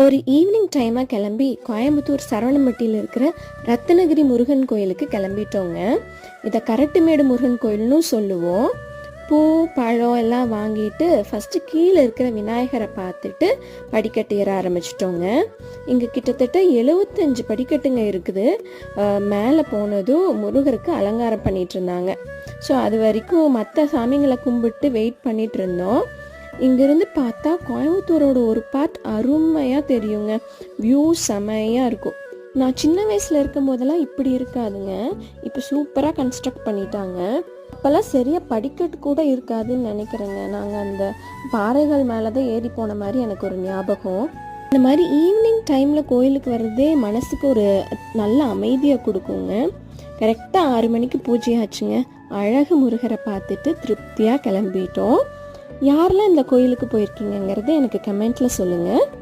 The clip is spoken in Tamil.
ஒரு ஈவினிங் டைமாக கிளம்பி கோயம்புத்தூர் சரவணம்பட்டியில் இருக்கிற ரத்னகிரி முருகன் கோயிலுக்கு கிளம்பிட்டோங்க. இதை கரட்டுமேடு முருகன் கோயில்னு சொல்லுவோம். பூ பழம் எல்லாம் வாங்கிட்டு ஃபஸ்ட்டு கீழே இருக்கிற விநாயகரை பார்த்துட்டு படிக்கட்டு ஏற ஆரம்பிச்சிட்டோங்க. இங்கே கிட்டத்தட்ட 75 படிக்கட்டுங்க இருக்குது. மேலே போனதும் முருகருக்கு அலங்காரம் பண்ணிட்டு இருந்தாங்க. ஸோ அது வரைக்கும் மற்ற சாமிங்களை கும்பிட்டு வெயிட் பண்ணிட்டு இருந்தோம். இங்கிருந்து பார்த்தா கோயம்புத்தூரோட ஒரு பார்ட் அருமையாக தெரியுங்க. வியூ செமையாக இருக்கும். நான் சின்ன வயசில் இருக்கும் போதெல்லாம் இப்படி இருக்காதுங்க. இப்போ சூப்பராக கன்ஸ்ட்ரக்ட் பண்ணிட்டாங்க. அப்போல்லாம் சரியாக படிக்கட்டு கூட இருக்காதுன்னு நினைக்கிறேங்க. நாங்கள் அந்த பாறைகள் மேலே தான் ஏறி போன மாதிரி எனக்கு ஒரு ஞாபகம். இந்த மாதிரி ஈவினிங் டைமில் கோயிலுக்கு வர்றதே மனசுக்கு ஒரு நல்ல அமைதியை கொடுக்குங்க. கரெக்டாக 6 மணிக்கு பூஜை ஆச்சுங்க. அழகு முருகரை பார்த்துட்டு திருப்தியாக கிளம்பிட்டோம். யாரெல்லாம் இந்த கோயிலுக்கு போயிருக்கீங்கிறத எனக்கு கமெண்ட்டில் சொல்லுங்கள்.